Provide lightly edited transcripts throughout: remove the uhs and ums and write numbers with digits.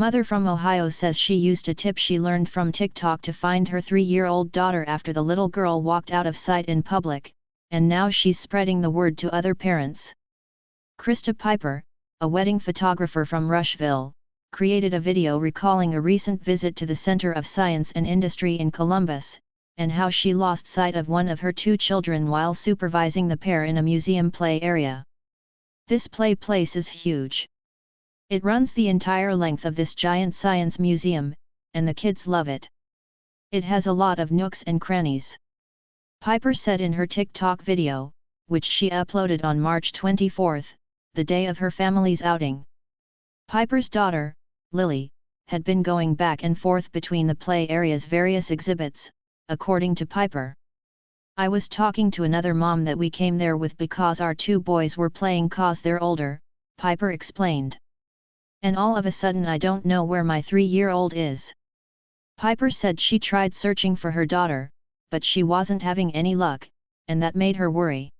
mother from Ohio says she used a tip she learned from TikTok to find her 3-year-old daughter after the little girl walked out of sight in public, and now she's spreading the word to other parents. Krista Piper, a wedding photographer from Rushville, created a video recalling a recent visit to the Center of Science and Industry in Columbus, and how she lost sight of one of her 2 children while supervising the pair in a museum play area. This play place is huge. It runs the entire length of this giant science museum, and the kids love it. It has a lot of nooks and crannies. Piper said in her TikTok video, which she uploaded on March 24, the day of her family's outing. Piper's daughter, Lily, had been going back and forth between the play area's various exhibits, according to Piper. I was talking to another mom that we came there with because our 2 boys were playing cause they're older, Piper explained. And all of a sudden I don't know where my 3-year-old is. Piper said she tried searching for her daughter, but she wasn't having any luck, and that made her worry.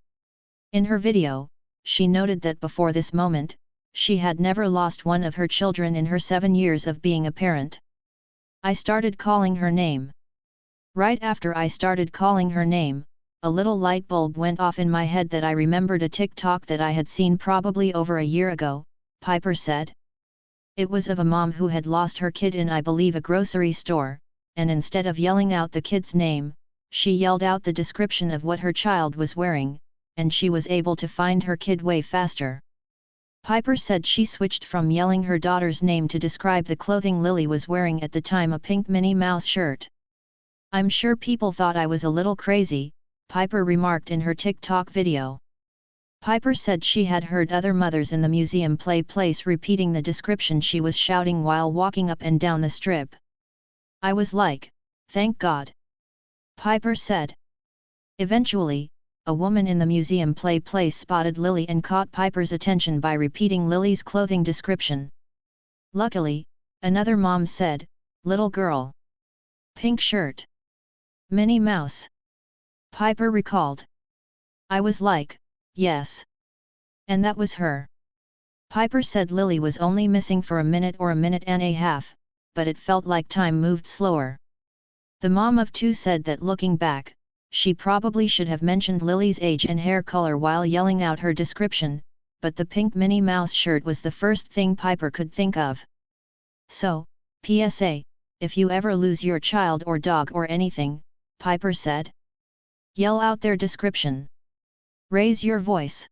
In her video, she noted that before this moment, she had never lost one of her children in her 7 years of being a parent. I started calling her name. Right after I started calling her name, a little light bulb went off in my head that I remembered a TikTok that I had seen probably over a year ago, Piper said. It was of a mom who had lost her kid in I believe a grocery store, and instead of yelling out the kid's name, she yelled out the description of what her child was wearing, and she was able to find her kid way faster. Piper said she switched from yelling her daughter's name to describe the clothing Lily was wearing at the time, a pink Minnie Mouse shirt. I'm sure people thought I was a little crazy, Piper remarked in her TikTok video. Piper said she had heard other mothers in the museum play place repeating the description she was shouting while walking up and down the strip. I was like, thank God. Piper said. Eventually, a woman in the museum play place spotted Lily and caught Piper's attention by repeating Lily's clothing description. Luckily, another mom said, little girl. Pink shirt. Minnie Mouse. Piper recalled. I was like, yes. And that was her. Piper said Lily was only missing for a minute or a minute and a half, but it felt like time moved slower. The mom of 2 said that looking back, she probably should have mentioned Lily's age and hair color while yelling out her description, but the pink Minnie Mouse shirt was the first thing Piper could think of. So, PSA, if you ever lose your child or dog or anything, Piper said, yell out their description. Raise your voice.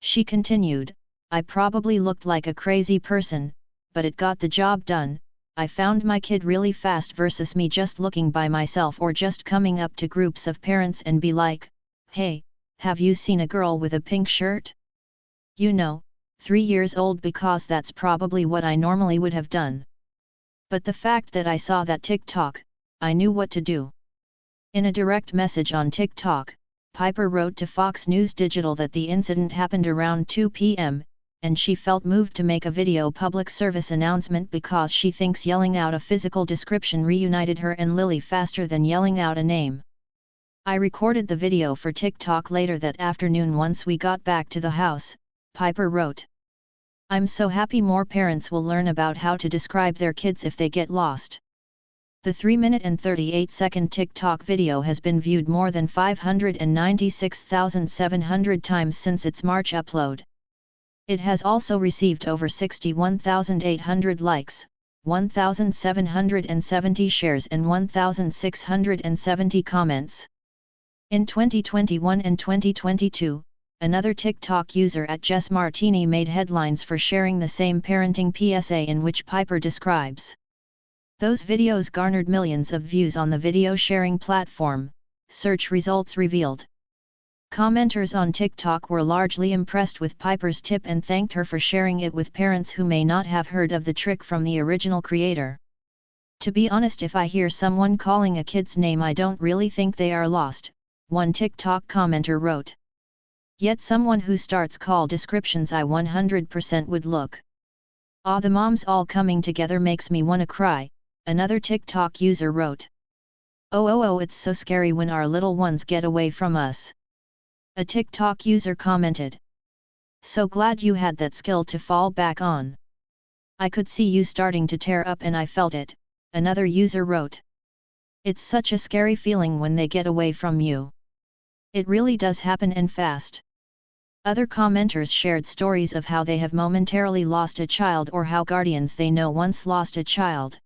She continued, I probably looked like a crazy person, but it got the job done. I found my kid really fast versus me just looking by myself or just coming up to groups of parents and be like, hey, have you seen a girl with a pink shirt? 3 years old, because that's probably what I normally would have done. But the fact that I saw that TikTok, I knew what to do. In a direct message on TikTok, Piper wrote to Fox News Digital that the incident happened around 2 p.m., and she felt moved to make a video public service announcement because she thinks yelling out a physical description reunited her and Lily faster than yelling out a name. I recorded the video for TikTok later that afternoon once we got back to the house, Piper wrote. I'm so happy more parents will learn about how to describe their kids if they get lost. The 3-minute and 38-second TikTok video has been viewed more than 596,700 times since its March upload. It has also received over 61,800 likes, 1,770 shares and 1,670 comments. In 2021 and 2022, another TikTok user at Jess Martini made headlines for sharing the same parenting PSA in which Piper describes. Those videos garnered millions of views on the video sharing platform, search results revealed. Commenters on TikTok were largely impressed with Piper's tip and thanked her for sharing it with parents who may not have heard of the trick from the original creator. To be honest, if I hear someone calling a kid's name, I don't really think they are lost, one TikTok commenter wrote. Yet someone who starts call descriptions, I 100% would look. Ah, the moms all coming together makes me wanna cry, another TikTok user wrote. Oh, it's so scary when our little ones get away from us. A TikTok user commented. So glad you had that skill to fall back on. I could see you starting to tear up and I felt it, another user wrote. It's such a scary feeling when they get away from you. It really does happen and fast. Other commenters shared stories of how they have momentarily lost a child or how guardians they know once lost a child.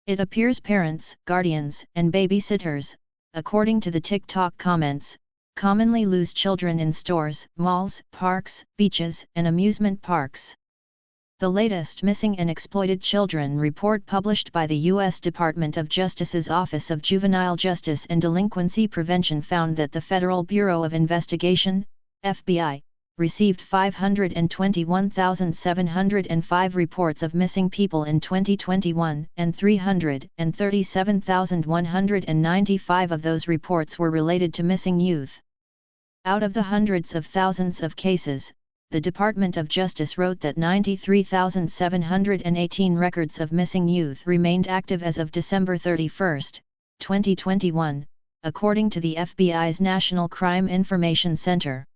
It appears parents, guardians, and babysitters, according to the TikTok comments, commonly lose children in stores, malls, parks, beaches, and amusement parks. The latest Missing and Exploited Children report published by the U.S. Department of Justice's Office of Juvenile Justice and Delinquency Prevention found that the Federal Bureau of Investigation, FBI, received 521,705 reports of missing people in 2021, and 337,195 of those reports were related to missing youth. Out of the hundreds of thousands of cases, the Department of Justice wrote that 93,718 records of missing youth remained active as of December 31, 2021, according to the FBI's National Crime Information Center.